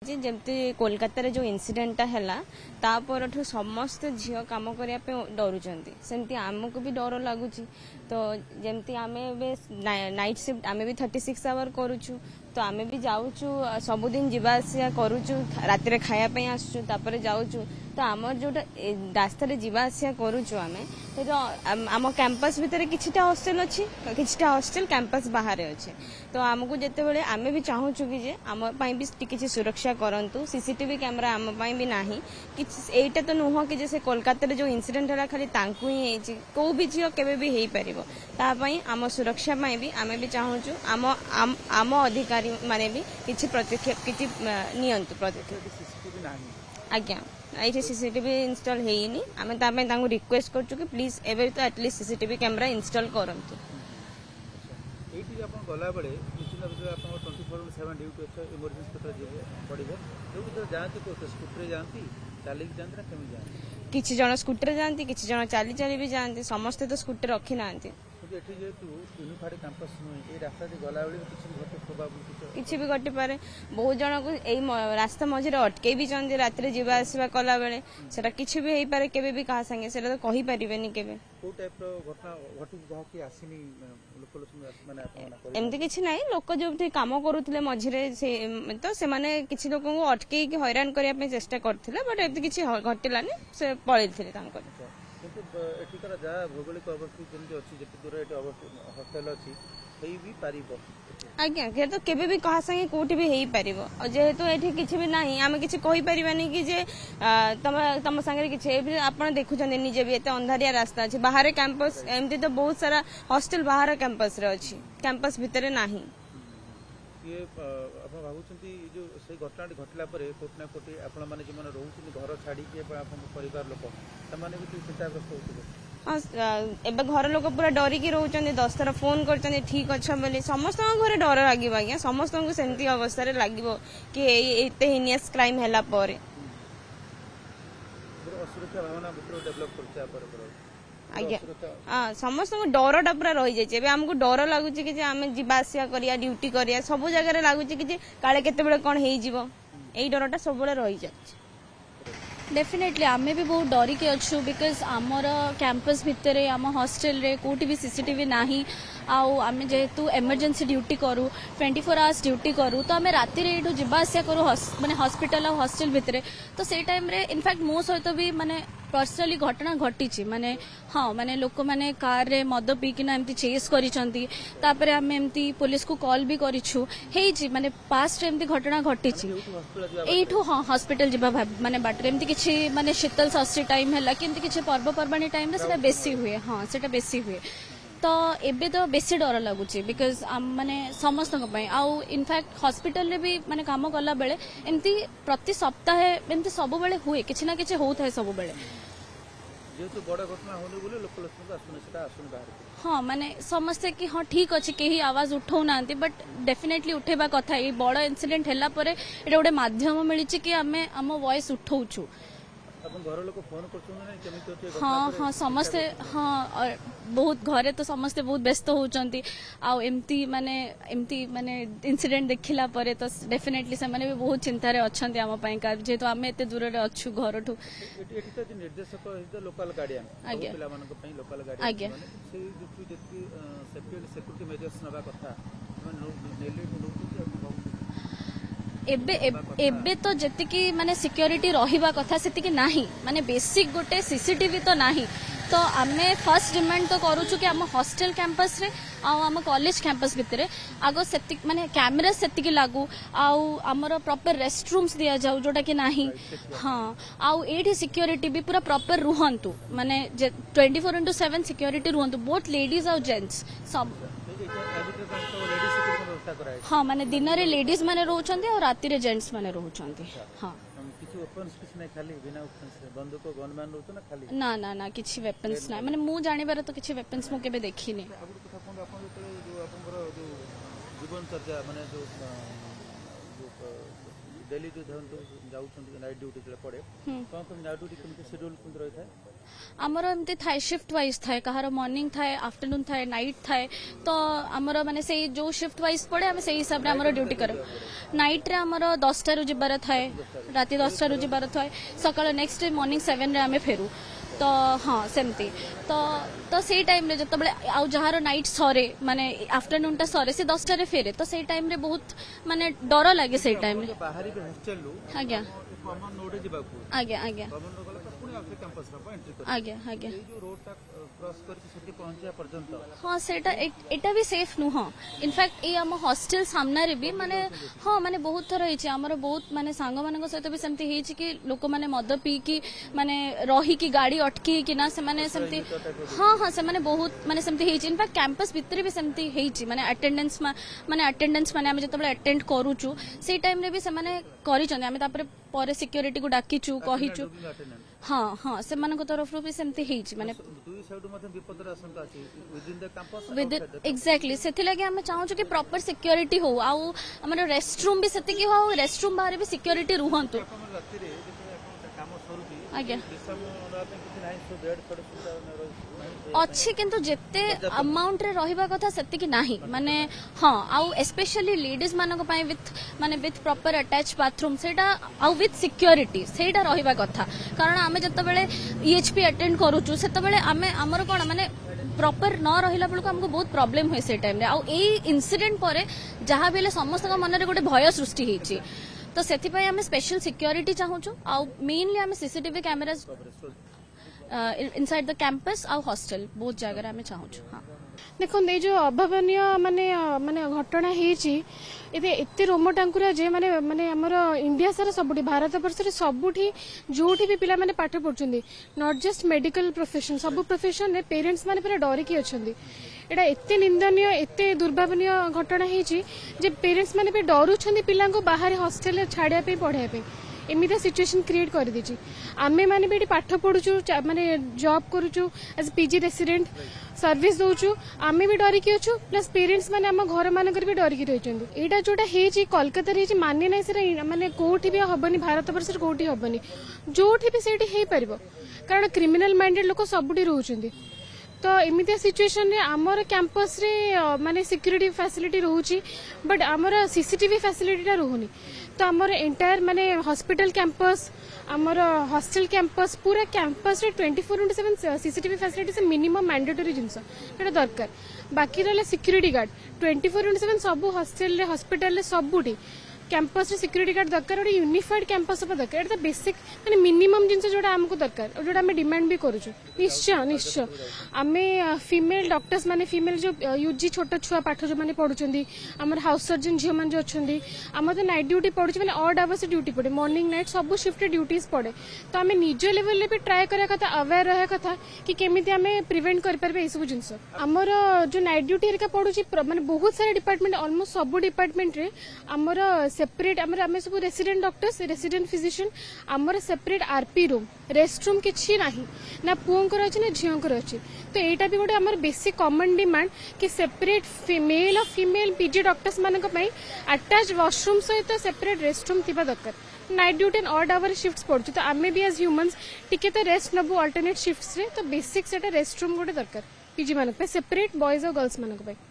जमती कोलकाता रे जो इनसीडेंटा है तापर समस्त झील कम करने डरुंट सेमती आमको भी डर लगुच तो जमती आम नाइट शिफ्ट आम भी 36 आवर करुचु तो आम भी जाऊँ सबुदिन जावासिया करुचु राति खायापी आसुपर जाऊँ तो आम जो रास्ता जावासिया करुचु आम आम कैंपस भितर किछिटा हॉस्टल अच्छी किछिटा हॉस्टल कैंपस बाहर अच्छे तो आमको जिते आम भी चाहूँ कि आम भी किसी सुरक्षा करंतु सीसीटीवी कैमरा आम भी ना एटा तो नुह कि से कोलकाता जो इनसीडेंट है खाली तांकु ही कौ भी झील केवे भी हो पार तापाई आम सुरक्षा भी आम भी चाहूँ आम आम अधिकारी माने भी किसी पदक्षेप किसी नियंतु पदक्षेप आज्ञा ये सीसीटीवी इंस्टॉल होनी आम रिक्वेस्ट करूँ कि प्लीज एवं तो एटलिस्ट सीसीटीवी कैमरा इंस्टॉल करंतु गला बेले निश्चित भाव 24/7 ड्यूटी अच्छे इमरजेंसी पड़े जाती स्कूटर जाती चलिक जाती ना कमी जाती किसी जन स्कूटर जाती किसी जन चली चली भी जाती समस्ते तो स्कूटर रखी ना जेहेतु यूनिफाइड कैंपस नुहे रास्ता गला किसी भी घटी पारे बहुत जन को यही रास्ता मझे अटके भी चाहते राति जावा आसवा कला बेले सेटा किसी भी हो पारे केबे भी कहा संगे सेटा तो कहि परिबेनी केबे को टाइप रो घटना घटु जहा कि आसीनी लोक माने आपन एमती किसी ना लोक जो कम करुले मझे से तो से माने किसी लोक को अटके हैरान करने चेष्टा करथिले बट एमती किसी घटिलानी से पळैथिले तांकर एठिकार जहाँ भौगोलिक अवस्थित जमी अच्छी जिते दूर ये हस्टेल अच्छी भी पार आज्ञा तो केबे भी कहा संगे कोठी भी हो पार जेहेतु ये किसी भी ना आम किसी कहीपरानी कि जे तुम सागर किसी आप देखुं निजे भी एत अंधारिया रास्ता अच्छे बाहर कैंपस एमती तो बहुत सारा हॉस्टल बाहर कैंपस रे अच्छी कैंपस भितर ना जो से घटना घटला कोटना कोटी आपण मैंने जो रोचे घर छाड़ी परिवार लोक भी चिंताग्रस्त होते एबे घर लोक पूरा डरिकी रोचंदी 10 थर फोन करचंदी ठीक अच्छा बोली समस्त घर डर लागिब आज्ञा समस्त को सेमती अवस्था रे लागिब कि एते हिनियस क्राइम हैला परे असुरक्षा भावना भितर डेवलप करछा पर आज्ञा हाँ समस्त डरटा पूरा रही जाए आमको डर लगुच कि आम जावासिया करिया ड्यूटी करिया सब जगह लगुच कि काले केतेबेले कौन हो डरटा सब रही जाए डेफिनेटली आमे भी बहुत डरिकी अच्छु बिकज आमर कैंपस भितर आम हॉस्टल रे कोठी भी सीसीटीवी नाही आम जेहेतु इमरजेंसी ड्यूटी करूँ 24 आवर्स ड्यूटी करूँ तो आम राति ये जावासिया करूँ माने हॉस्पिटल और हॉस्टल भितर तो से टाइम रे इनफैक्ट मो सहित भी माने पर्सनाली घटना घटी माने हाँ माने लोक माने कार रे मद पीकिना एमती चेस करिसंती तापरे आम एमती पुलिस को कॉल भी करिछु हेजी माने पास्ट एमती घटना घटी एठू हाँ हॉस्पिटल जीवा माने बाटर एमती किछि माने शीतल षष्ठी टाइम हैला कि किछि पर्वपर्वाणी टाइम रे सेटा बेसी हुए हाँ सेटा बेसी हुए तो एबे तो बेसी डर लगुच बिकज माने समस्त आउ इनफैक्ट हॉस्पिटल रे भी माने काम कला बेले एमती प्रति सप्ताह एमती सब बेले हुए किछि ना किछि होता है सब बेले जेहेतु बड़ घटना होने बोले लोक हाँ माने समस्ते कि हाँ ठीक अच्छे कहीं आवाज उठाऊ ना बट डेफिनेटली उठेबा कथा ये बड़ इनसीडेंट हैला परे एटा गोटे माध्यम मिली कि आमे आम वॉइस उठाउछु घर लोक फोन कर हाँ हाँ समस्ते हाँ बहुत घरे तो समस्ते बहुत व्यस्त होचंती आउ एमती माने इंसिडेंट देखिला परे तो डेफिनेटली से माने भी बहुत चिंता रे अछंती आम पई का जेतो आमे एते दूर रे अच्छु घरठु एठी तो निर्देशक लोकल गार्डियन आज्ञा पिला मानक पई लोकल गार्डियन आज्ञा से जेती सिक्योरिटी मेजर्स नबा कथा एबे तो जेतिकी माने सिक्योरिटी रहिबा कथा सेतिकी नाही माने बेसिक गोटे सीसीटीवी तो नाही तो आमे फर्स्ट डिमांड तो करूछु कि आम हॉस्टल कैंपस रे आम कॉलेज कैंपस भितर आगो सेति माने कैमरा सेतिकी लागू आउ आमर प्रॉपर रेस्ट रूम्स दिया जाऊ जोटा कि नाही हाँ आउ एठी सिक्योरिटी भी पूरा प्रॉपर रुहंतु माने 24/7 सिक्योरिटी रुहंतु बोथ लेडीज और जेंट्स सब हाँ माने दिन रे लेडीज माने रोचंती और राति रे जेंट्स माने रोचंती हाँ किछि वेपन्स किछि नै खाली बिना वेपन्स रे बंदूक गनमैन रोच ना खाली ना ना ना किछि वेपन्स ना माने मु जानि बारे तो किछि वेपन्स मु केबे देखिनी आगु कथा कोन आपन जो आपनकर जो जीवन चर्चा माने जो डेली जो जाउछंती नाइट ड्यूटी पड़े कोन नाइट ड्यूटी केमति शेड्यूल कोन रहै था आमर एमती थाए शिफ्ट वाइज थाए कहार मॉर्निंग थाए आफ्टरनून थाए नाइट थाए तो आमर माने से जो शिफ्ट वाइज पड़े आम से हिसाब से आमर ड्यूटी कर नाइट रे आमर 10 टारू जिबार थाए राति 10 टारू जिबार थाए सकाळ नेक्स्ट डे मॉर्निंग 7 रे आमे फेरू तो हाँ सेमती तो से टाइम रे जतबेले आउ जहार नाइट सरे माने आफ्टरनून टा सरे से 10 टारे फेरे तो से टाइम रे बहुत माने डर लागे से टाइम रे बाहरी भी हॉस्टल लु आज्ञा कॉमन रोड जिबाकू आज्ञा आज्ञा कॉमन रोड गला पुनी आपसे कैंपस रा एंट्री कर आज्ञा आज्ञा ए जो रोड टा क्रॉस करके सेठी पहुंचा पर्यंत हाँ सेटा एटा भी सेफ नुह इनफैक्ट ये आम हॉस्टल सामने भी माने हाँ माने बहुत थर होइछि हमर बहुत माने सांग मानक सहित भी सेमती हेछि कि लोक माने मद पी की माने रही की गाड़ी अटकी कि ना से माने सेमती हाँ हाँ से माने बहुत माने सेमती हेछि इनफैक्ट कैंपस भितर भी सेमती हेछि माने अटेंडेंस माने हम जतबेले अटेंड करूछु से टाइम रे भी से माने करि छन हम तापर पर सिक्योरिटी को डाकिछु कहिछु हाँ हाँ से मानक तरफ भी सेमती हेछि माने दुई साइड मध्ये विपदर आशंका अछि within the campus with exactly सेथि लागि हम चाहू कि प्रॉपर सिक्योरिटी हो आउ हमर रेस्टरूम भी सेति की हो रेस्टरूम बारे भी सिक्योरिटी रुहंतु राति रे काम सरुची आज्ञा विषम रात किछि नाही सो बेड पड़ अच्छी किंतु जेते अमाउंट रे रहिबा कथा सेति की नाही माने हाँ आउ स्पेशली लेडीज मानक पय विथ प्रॉपर अटैच बाथरूम सेटा आउ विथ सिक्योरिटी सेटा रहिबा कथा कारण आमे जतबेले ईएचपी अटेंड करूछु सेतबेले आमे हमर कोन माने प्रॉपर न रहिला बेलको हमको बहुत प्रॉब्लम होय से टाइम रे आउ ए इंसिडेंट परे जहा बेले समस्त मन रे गोटे भय सृष्टि हेछि तो सेति पय आमे स्पेशल सिक्योरिटी चाहूछु आउ मेनली आमे CCTV cameras inside the campus आउ हॉस्टल बहुत जगह आम चाहूँ हाँ देखो ये जो अभावनीय माने माने घटना हेची एते रोम टांकुरा जे माने माने हमर इंडिया सारा सबुठी भारत वर्ष रे सबुठी जोठी भी पिला माने पाठ पढुचंदी नॉट जस्ट मेडिकल प्रोफेशन सब प्रोफेशन रे पेरेंट्स माने पूरा डरी की अछंदी एटा एते निंदनीय एते दुर्भावनीय घटना हेची जे पेरेंट्स माने भी डरुछंदी पिला को बाहर हॉस्टल रे छाड़िया पे पढ़ाया पे एमिता सिचुएशन क्रिएट कर दी आमे माने भी पाठ पढ़ुचु माने जॉब करूचु एज पीजी रेसिडेंट सर्विस दउचु आमे भी डरी की अछु प्लस पेरेंट्स माने हम घर मानकर भी डरी की रहिचंदी एटा जोटा हेची कोलकाता रे हेची माने नै सेरा माने कोठी भी हबनी भारत वर्ष रे कोठी हबनी जोठी भी सेठी हे परबो कारण क्रिमिनल माइंडेड लोक सबुडी रहउचंदी तो एमितिया सिचुएशन रे आमर कैंपस रे माने सिक्योरिटी फैसिलिटी रहउची बट आमर सीसीटीवी फैसिलिटी रहउनी तो आमर एंटायर माने हॉस्पिटल कैंपस आमर हॉस्टल कैंपस पूरा कैंपस रे 24/7 सीसीटीवी फैसिलिटी से मिनिमम मैंडेटरी जिंस एटा दरकार बाकी रहला सिक्योरिटी गार्ड 24/7 सब हॉस्टल रे हॉस्पिटल रे सबुठी कैंपस रे सिक्योरिटी गार्ड दरकार और यूनिफाइड कैंपस पर दरकार एटा बेसिक माने मिनिमम जिंस जोडा हमको दरकार जोडा हम डिमांड भी करूछु निश्चय निश्चय आमे फीमेल डॉक्टर्स माने फीमेल जो यूजी छोट छुआ पाठ जो माने पढुचंदी हमर हाउस सर्जन झियो मान जो अछंदी हमर तो नाइट ड्यूटी पढुछ माने ऑड आवर्स ड्यूटी पड़े मॉर्निंग नाइट सब शिफ्ट ड्यूटीज पड़े तो आमे निज लेवल ले भी ट्राई करिया कथा अवेयर रहे कथा कि केमिति आमे प्रिवेंट कर परबे ए सब जिंस हमर जो नाइट ड्यूटी हेरिका पढुची माने बहुत सारे डिपार्टमेंट ऑलमोस्ट सब डिपार्टमेंट रे हमर सेपरेट आम सब रेसिडेंट डॉक्टर्स रेसिडेंट फिजिशियन आमर separate RP room rest room किछि नाही ना पुओंकर अछि ना झियोंकर अछि तो एटा भी गोटे आमर बेसिक कॉमन डिमांड कि सेपरेट मेल और फीमेल पीजी डॉक्टर्स मानक पई अटैच वॉशरूम सहित सेपरेट रेस्ट रूम थिबा दरकार night duty and odd hour shifts पड़छ तो आमे भी एज ह्यूमंस टिके तो रेस्ट नबु अल्टरनेट शिफ्ट्स रे तो बेसिक सेटा रेस्ट रूम गोटे दरकार पीजी मानक पे सेपरेट बॉयज और गर्ल्स मानक पे